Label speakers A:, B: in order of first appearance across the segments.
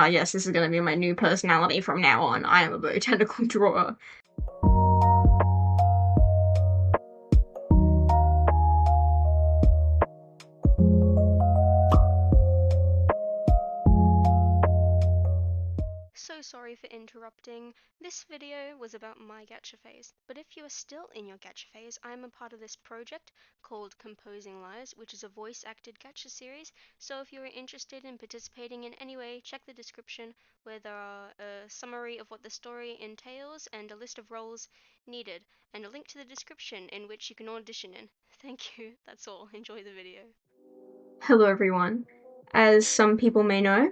A: yes, this is going to be my new personality from now on. I am a very technical drawer.
B: So sorry for interrupting. This video was about my gacha phase, but if you are still in your gacha phase, I am a part of this project called Composing Lives, which is a voice-acted gacha series, so if you are interested in participating in any way, check the description where there are a summary of what the story entails and a list of roles needed, and a link to the description in which you can audition in. Thank you, that's all. Enjoy the video.
A: Hello everyone. As some people may know,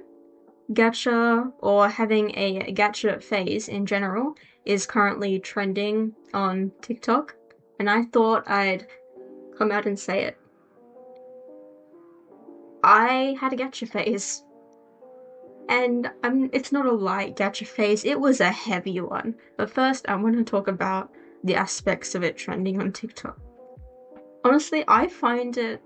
A: gacha, or having a gacha phase in general, is currently trending on TikTok, and I thought I'd come out and say it. I had a gacha phase, and it's not a light gacha phase, it was a heavy one. But first, I want to talk about the aspects of it trending on TikTok. Honestly, I find it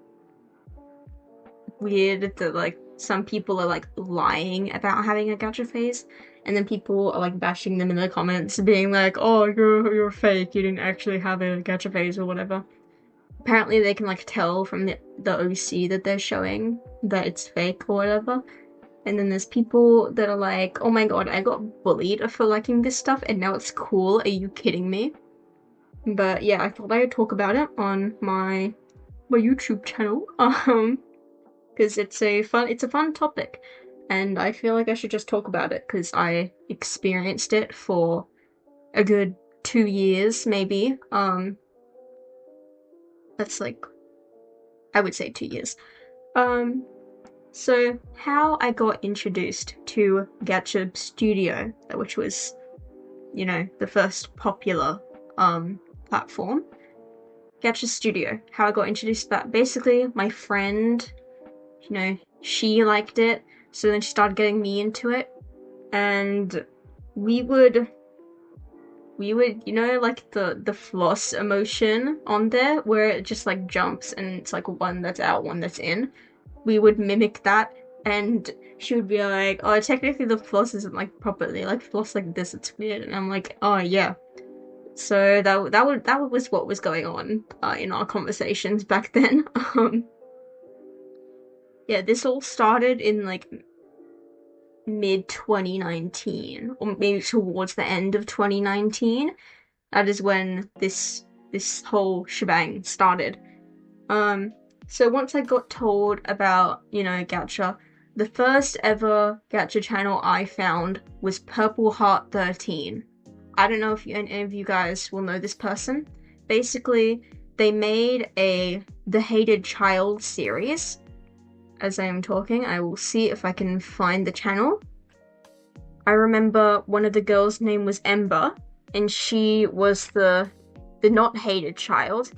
A: weird that, like, some people are, like, lying about having a gacha phase, and then people are, like, bashing them in the comments, being like, oh, you're fake, you didn't actually have a gacha phase or whatever. Apparently they can, like, tell from the OC that they're showing that it's fake or whatever. And then there's people that are like, oh my god, I got bullied for liking this stuff and now it's cool, are you kidding me? But yeah, I thought I would talk about it on my YouTube channel, because it's a fun topic, and I feel like I should just talk about it because I experienced it for a good 2 years, maybe. That's like, I would say 2 years. So how I got introduced to Gacha Studio, which was, you know, the first popular platform. Gacha Studio, how I got introduced to that. Basically, my friend, you know, she liked it, so then she started getting me into it, and we would, you know, like the floss emotion on there, where it just like jumps and it's like one that's out, one that's in. We would mimic that, and she would be like, oh, technically the floss isn't like properly, like floss like this, it's weird, and I'm like, oh yeah. So that was what was going on in our conversations back then. Yeah, this all started in like mid 2019, or maybe towards the end of 2019. That is when this whole shebang started. So once I got told about, you know, gacha, the first ever gacha channel I found was Purple Heart 13. I don't know if any of you guys will know this person. Basically, they made The Hated Child series. As I am talking, I will see if I can find the channel. I remember one of the girls' name was Ember, and she was the not hated child,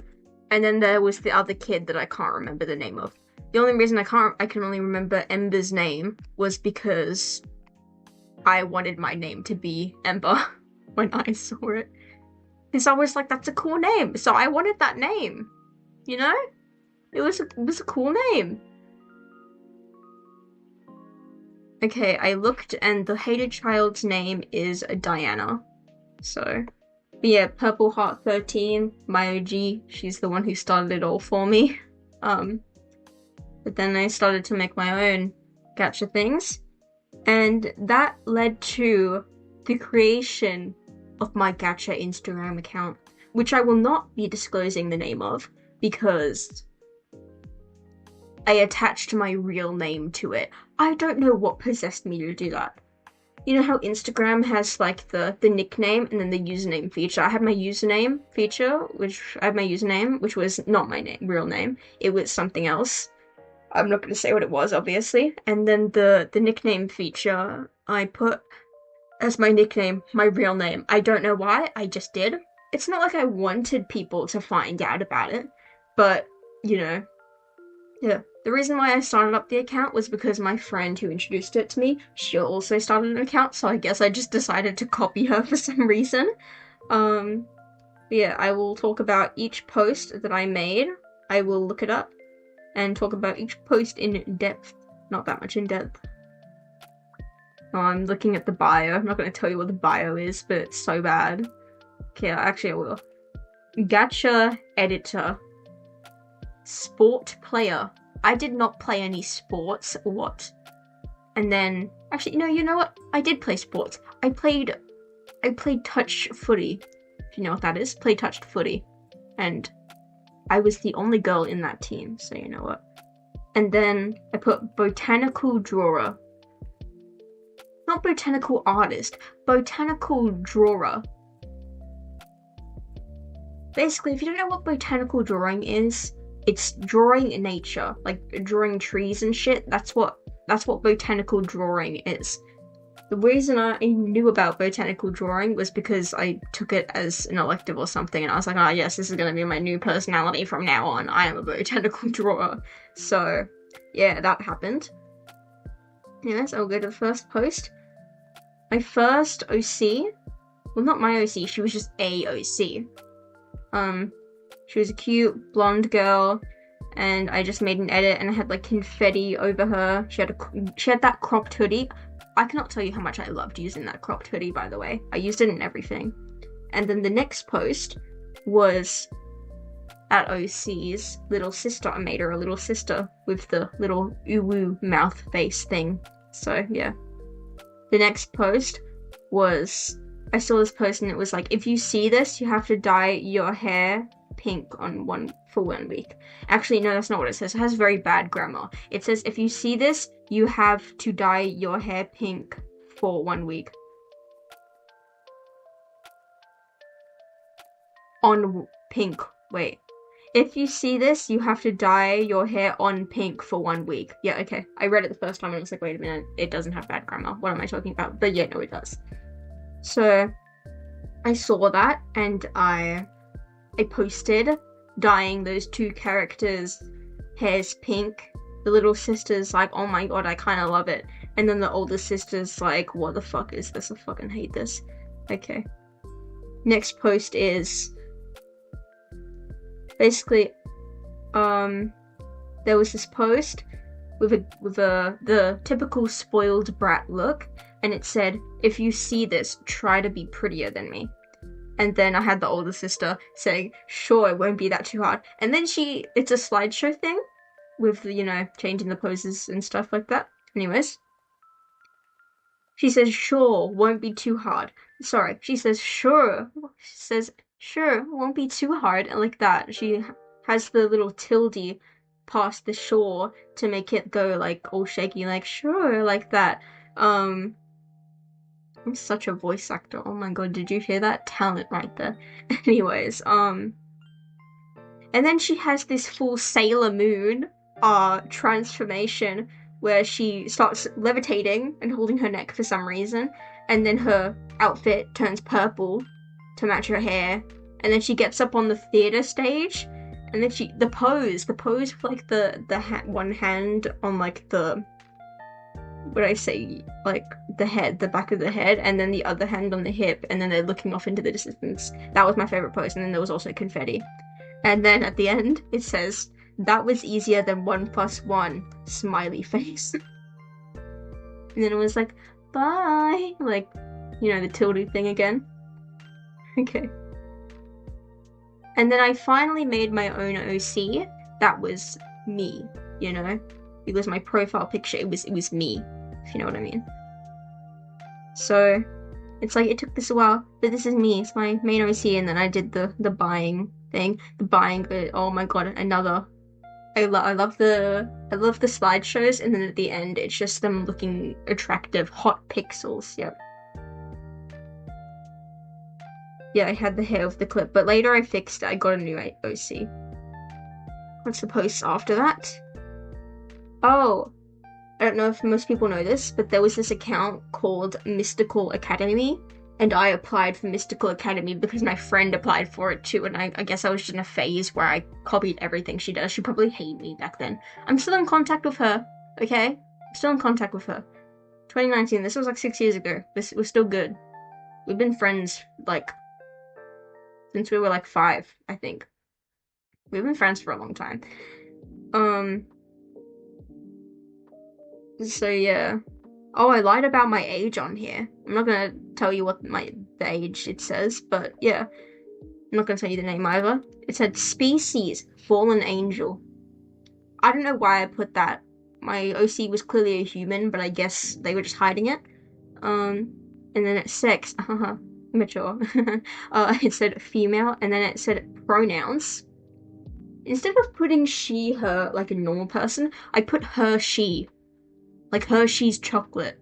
A: and then there was the other kid that I can't remember the name of. The only reason I can only remember Ember's name was because I wanted my name to be Ember when I saw it. Because I was like, that's a cool name, so I wanted that name, you know? It was a cool name. Okay, I looked and the hated child's name is Diana. So, but yeah, Purple Heart 13, my OG, she's the one who started it all for me. But then I started to make my own gacha things, and that led to the creation of my gacha Instagram account, which I will not be disclosing the name of because I attached my real name to it. I don't know what possessed me to do that. You know how Instagram has like the nickname and then the username feature? I had my username feature, which was not my real name. It was something else. I'm not going to say what it was, obviously. And then the nickname feature, I put as my nickname, my real name. I don't know why, I just did. It's not like I wanted people to find out about it, but, you know, yeah. The reason why I started up the account was because my friend who introduced it to me, she also started an account, so I guess I just decided to copy her for some reason. Yeah, I will talk about each post that I made. I will look it up and talk about each post in depth. Not that much in depth. Oh, I'm looking at the bio. I'm not going to tell you what the bio is, but it's so bad. Okay, actually I will. Gacha editor. Sport player. I did not play any sports. What? And then, actually, no, you know what? I did play sports. I played touch footy. If you know what that is. Played touch footy. And I was the only girl in that team, so you know what. And then I put botanical drawer. Not botanical artist. Botanical drawer. Basically, if you don't know what botanical drawing is, it's drawing nature, like drawing trees and shit. That's what botanical drawing is. The reason I knew about botanical drawing was because I took it as an elective or something, and I was like, oh yes, this is gonna be my new personality from now on. I am a botanical drawer. So, yeah, that happened. Yes, I'll go to the first post. My first OC, well, not my OC, she was just a OC. She was a cute blonde girl, and I just made an edit, and I had like confetti over her. She had that cropped hoodie. I cannot tell you how much I loved using that cropped hoodie, by the way. I used it in everything. And then the next post was at OC's little sister. I made her a little sister with the little uwu mouth face thing. So yeah. The next post was, I saw this post and it was like, if you see this, you have to dye your hair pink for 1 week. Actually, no, that's not what it says. It has very bad grammar. It says, if you see this, you have to dye your hair pink for 1 week. On pink. Wait. If you see this, you have to dye your hair on pink for 1 week. Yeah, okay. I read it the first time and I was like, wait a minute, it doesn't have bad grammar. What am I talking about? But yeah, no, it does. So, I saw that and I posted dyeing those two characters' hairs pink. The little sister's like, oh my god, I kind of love it. And then the older sister's like, what the fuck is this? I fucking hate this. Okay. Next post is basically, there was this post with the typical spoiled brat look, and it said, if you see this, try to be prettier than me. And then I had the older sister saying, sure, it won't be that too hard. And then it's a slideshow thing with, changing the poses and stuff like that. Anyways. She says, sure, won't be too hard. Sorry, she says, sure. She says, sure, won't be too hard. And like that. She has the little tilde past the shore to make it go like all shaky, like, sure, like that. I'm such a voice actor. Oh my god, did you hear that? Talent right there. Anyways, and then she has this full Sailor Moon transformation where she starts levitating and holding her neck for some reason, and then her outfit turns purple to match her hair, and then she gets up on the theater stage, and then the pose with like the one hand on like the, what I say, like the back of the head, and then the other hand on the hip, and then they're looking off into the distance. That was my favorite pose, and then there was also confetti. And then at the end, it says, that was easier than 1 + 1, smiley face. And then it was like, bye, like, the tilde thing again. Okay. And then I finally made my own OC. That was me, It was my profile picture, it was me, if you know what I mean. So, it's like, it took this a while, but this is me, it's my main OC, and then I did the buying thing. The buying, oh my god, another. I love the slideshows, and then at the end, it's just them looking attractive, hot pixels, yep. Yeah, I had the hair of the clip, but later I fixed it, I got a new OC. What's the post after that? Oh, I don't know if most people know this, but there was this account called Mystical Academy, and I applied for Mystical Academy because my friend applied for it too, and I guess I was just in a phase where I copied everything she does. She probably hated me back then. I'm still in contact with her, okay? I'm still in contact with her. 2019, this was like 6 years ago. We're still good. We've been friends, like, since we were like 5, I think. We've been friends for a long time. So yeah. Oh, I lied about my age on here. I'm not gonna tell you what the age it says, but yeah. I'm not gonna tell you the name either. It said species, fallen angel. I don't know why I put that. My OC was clearly a human, but I guess they were just hiding it. And then it's sex. Mature. It said female, and then it said pronouns. Instead of putting she, her, like a normal person, I put her, she. Like Hershey's chocolate.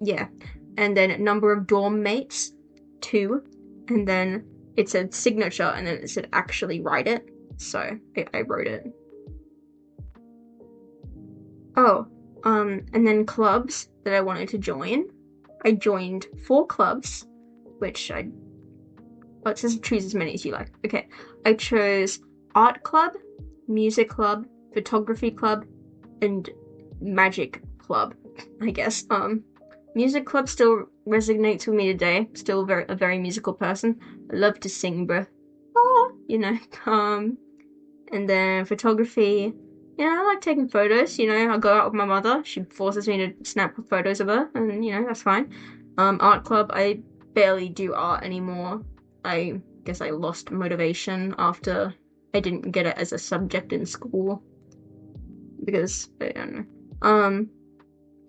A: Yeah. And then number of dorm mates, 2. And then it said signature, and then it said actually write it. So I wrote it. Oh, and then clubs that I wanted to join. I joined 4 clubs, which well, it says choose as many as you like. Okay, I chose art club, music club, photography club, and magic club, I guess. Music club still resonates with me today. Still a very musical person. I love to sing, bro. Oh, you know. And then photography. I like taking photos. I go out with my mother. She forces me to snap photos of her, and that's fine. Art club. I barely do art anymore. I guess I lost motivation after I didn't get it as a subject in school because I don't know.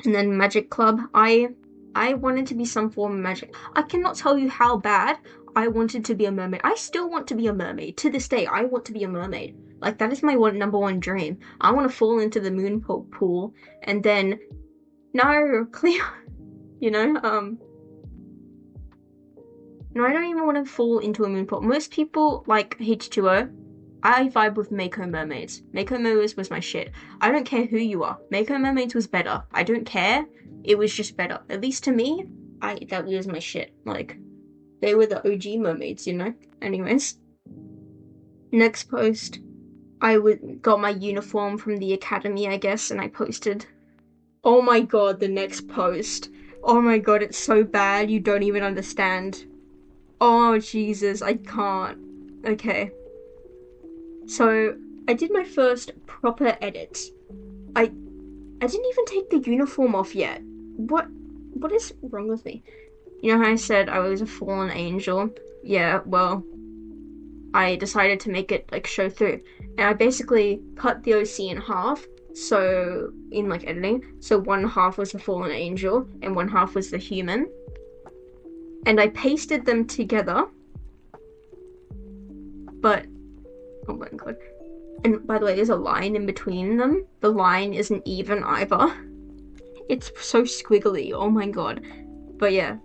A: And then magic club. I wanted to be some form of magic. I cannot tell you how bad I wanted to be a mermaid. I still want to be a mermaid. To this day, I want to be a mermaid. Like, that is my number one dream. I want to fall into the moon pool and then, no, clear, no, I don't even want to fall into a moon pool. Most people like H2O. I vibe with Mako Mermaids. Mako Mermaids was my shit. I don't care who you are. Mako Mermaids was better. I don't care. It was just better. At least to me, that was my shit. Like, they were the OG mermaids, Anyways. Next post, I got my uniform from the academy, I guess, and I posted. Oh my god, the next post. Oh my god, it's so bad, you don't even understand. Oh, Jesus, I can't. Okay. So, I did my first proper edit. I didn't even take the uniform off yet. What is wrong with me? You know how I said I was a fallen angel? Yeah, well, I decided to make it, like, show through. And I basically cut the OC in half, so, in, like, editing. So one half was the fallen angel, and one half was the human. And I pasted them together. But, oh my god. And by the way, there's a line in between them. The line isn't even either. It's so squiggly, oh my god. But yeah.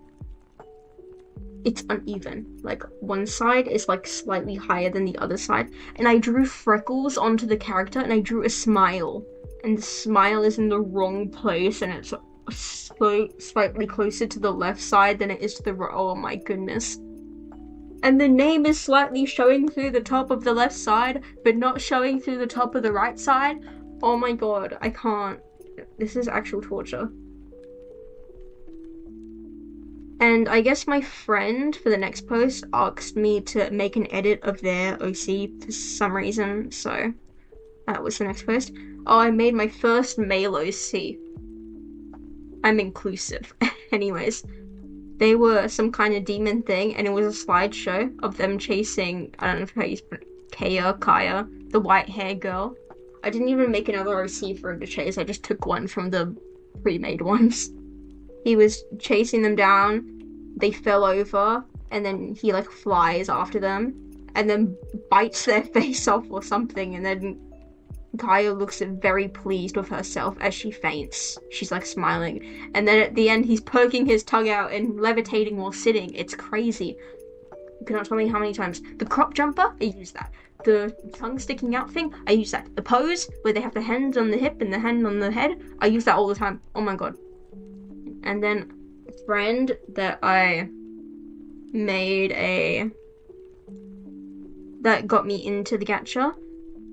A: It's uneven. Like, one side is, like, slightly higher than the other side. And I drew freckles onto the character, and I drew a smile. And the smile is in the wrong place, and it's so slightly closer to the left side than it is to the right. Oh my goodness. And the name is slightly showing through the top of the left side, but not showing through the top of the right side. Oh my god, I can't. This is actual torture. And I guess my friend, for the next post, asked me to make an edit of their OC for some reason, so that was the next post. Oh, I made my first male OC. I'm inclusive. Anyways, they were some kind of demon thing, and it was a slideshow of them chasing, I don't know how you Kaya, the white hair girl. I didn't even make another OC for him to chase, I just took one from the pre-made ones. He was chasing them down, they fell over, and then he, like, flies after them, and then bites their face off or something, and then Kaya looks very pleased with herself as she faints. She's, like, smiling. And then at the end, he's poking his tongue out and levitating while sitting. It's crazy. You cannot tell me how many times. The crop jumper, I use that. The tongue sticking out thing, I use that. The pose, where they have the hand on the hip and the hand on the head, I use that all the time. Oh my god. And then a friend that I made that got me into the gacha,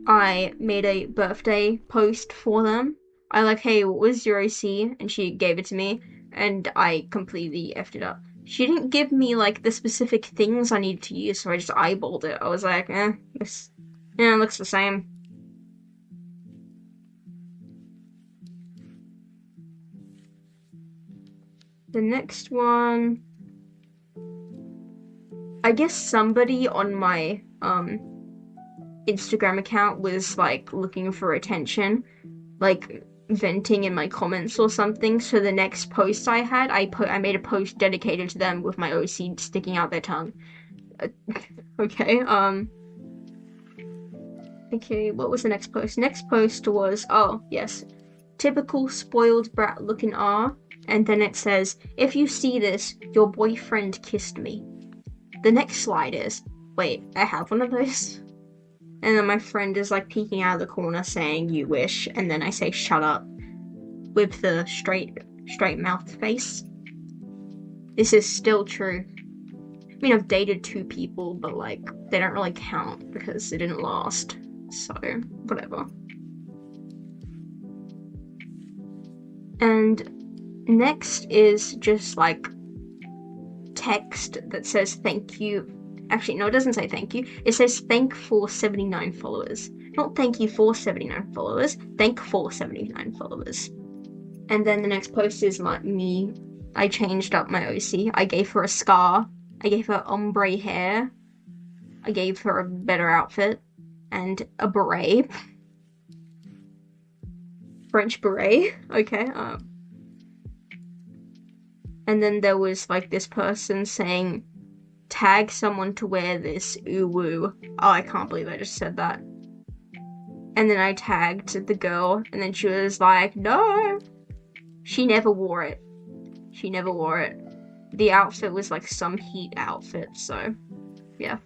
A: I made a birthday post for them. I like, hey, what was your OC? And she gave it to me, and I completely effed it up. She didn't give me, like, the specific things I needed to use, so I just eyeballed it. I was like, this, looks the same. The next one, I guess somebody on my Instagram account was like looking for attention, like venting in my comments or something. So the next post I had, I made a post dedicated to them with my OC sticking out their tongue. Okay, okay, what was the next post? Next post was, oh, yes, typical spoiled brat looking R, and then it says, if you see this, your boyfriend kissed me. The next slide is, wait, I have one of those? And then my friend is like peeking out of the corner saying, you wish, and then I say, shut up, with the straight mouth face. This is still true. I mean, I've dated 2 people, but like, they don't really count because it didn't last. So, whatever. And next is just like text that says thank you. Actually, no, it doesn't say thank you. It says thank for 79 followers. Not thank you for 79 followers, thank for 79 followers. And then the next post is like me. I changed up my OC. I gave her a scar. I gave her ombre hair. I gave her a better outfit. And a beret. French beret. Okay. And then there was like this person saying, tag someone to wear this, ooh woo. Oh, I can't believe I just said that. And then I tagged the girl, and then she was like, no. She never wore it. She never wore it. The outfit was like some heat outfit, so yeah.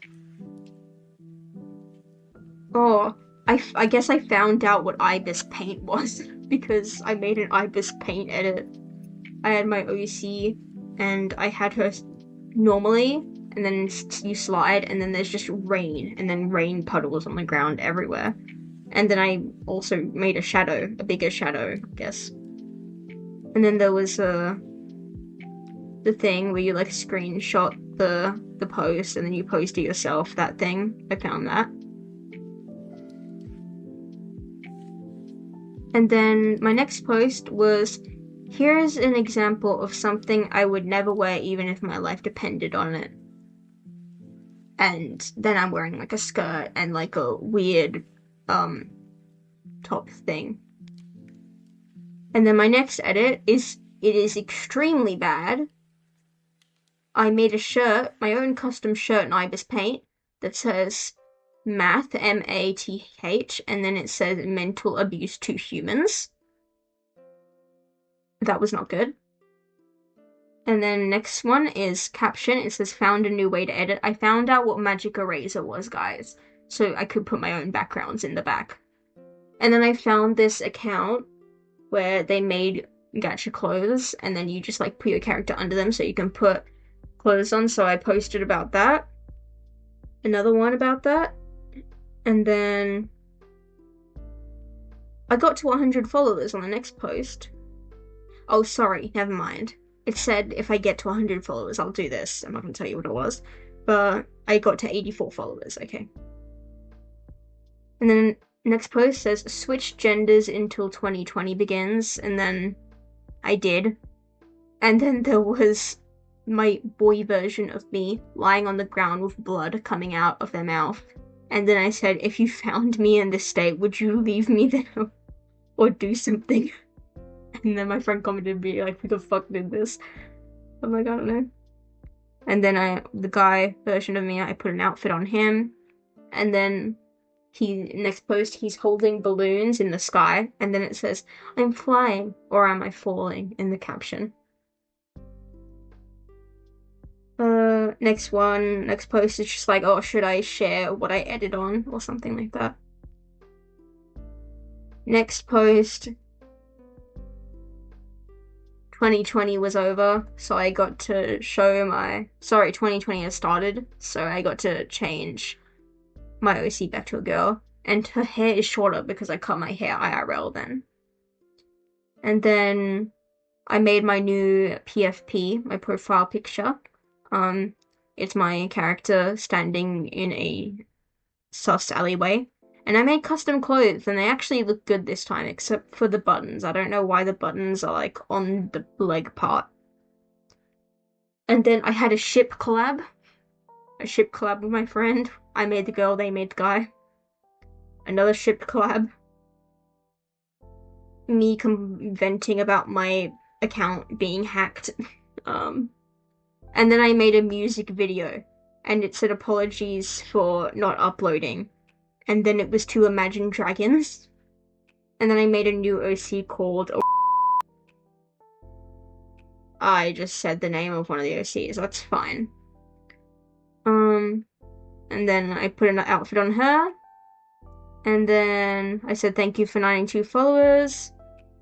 A: Oh, I guess I found out what Ibis paint was because I made an Ibis paint edit. I had my OC and I had her normally, and then you slide, and then there's just rain, and then rain puddles on the ground everywhere. And then I also made a shadow, a bigger shadow, I guess. And then there was the thing where you like screenshot the post and then you post it yourself, that thing. I found that. And then my next post was, here's an example of something I would never wear even if my life depended on it. And then I'm wearing like a skirt and like a weird top thing. And then my next edit is, it is extremely bad. I made a shirt, my own custom shirt in Ibis paint that says math, M-A-T-H, and then it says mental abuse to humans. That was not good. And then next one is caption. It says found a new way to edit. I found out what magic eraser was, guys, so I could put my own backgrounds in the back. And then I found this account where they made gacha clothes, and then you just like put your character under them so you can put clothes on, so I posted about that. Another one about that. And then I got to 100 followers on the next post. Oh, sorry, never mind. It said if I get to 100 followers, I'll do this. I'm not going to tell you what it was. But I got to 84 followers, okay. And then next post says, switch genders until 2020 begins. And then I did. And then there was my boy version of me lying on the ground with blood coming out of their mouth. And then I said, if you found me in this state, would you leave me there or do something? And then my friend commented me like, who the fuck did this? I'm like, I don't know. And then the guy version of me, I put an outfit on him. And then next post, he's holding balloons in the sky. And then it says, I'm flying, or am I falling, in the caption. Next post is just like, oh, should I share what I edit on, or something like that. Next post, 2020 was over, so I got to show 2020 has started, so I got to change my OC back to a girl, and her hair is shorter because I cut my hair IRL then. And then I made my new PFP, my profile picture. It's my character standing in a sus alleyway. And I made custom clothes, and they actually look good this time, except for the buttons. I don't know why the buttons are, like, on the leg part. And then I had a ship collab with my friend. I made the girl, they made the guy. Another ship collab. Me venting about my account being hacked. And then I made a music video, and it said apologies for not uploading. And then it was to Imagine Dragons. And then I made a new OC called... I just said the name of one of the OCs, that's fine. And then I put an outfit on her. And then I said thank you for 92 followers.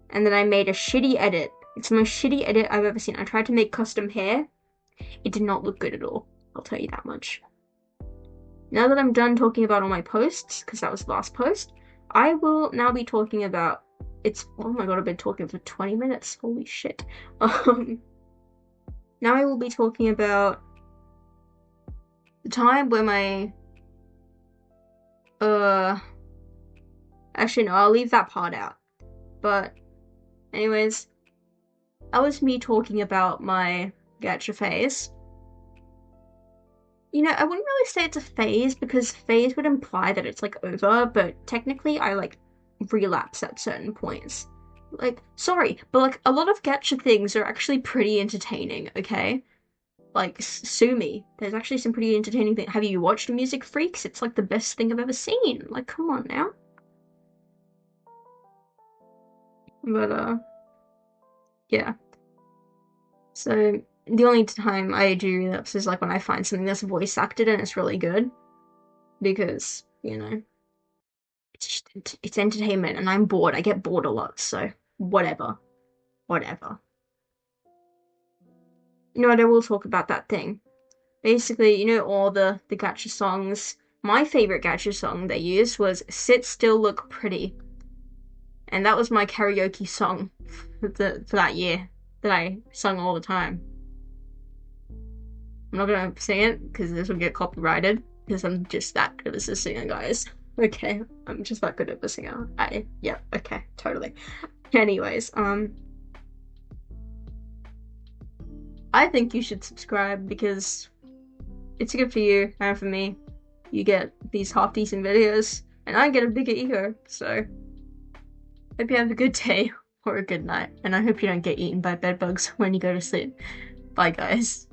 A: And then I made a shitty edit. It's the most shitty edit I've ever seen. I tried to make custom hair. It did not look good at all. I'll tell you that much. Now that I'm done talking about all my posts, because that was the last post, I will now be talking about... Oh my god, I've been talking for 20 minutes. Holy shit. Now I will be talking about the time where my... Actually, no, I'll leave that part out. But, anyways, that was me talking about my gacha phase. You know, I wouldn't really say it's a phase, because phase would imply that it's, like, over, but technically I, like, relapse at certain points. Like, sorry, but, like, a lot of gacha things are actually pretty entertaining, okay? Like, sue me. There's actually some pretty entertaining things. Have you watched Music Freaks? It's, like, the best thing I've ever seen. Like, come on now. But, yeah. So, the only time I do relapse is, like, when I find something that's voice acted and it's really good. Because, you know, it's entertainment and I'm bored. I get bored a lot, so whatever. Whatever. You know what, I will talk about that thing. Basically, you know, all the gacha songs. My favorite gacha song they used was Sit Still Look Pretty. And that was my karaoke song for that year that I sung all the time. I'm not gonna sing it because this will get copyrighted because I'm just that good as a singer, guys. Okay, I'm just that good of a singer. Yeah, okay, totally. Anyways, I think you should subscribe because it's good for you and for me. You get these half-decent videos, and I get a bigger ego, so hope you have a good day or a good night, and I hope you don't get eaten by bedbugs when you go to sleep. Bye, guys.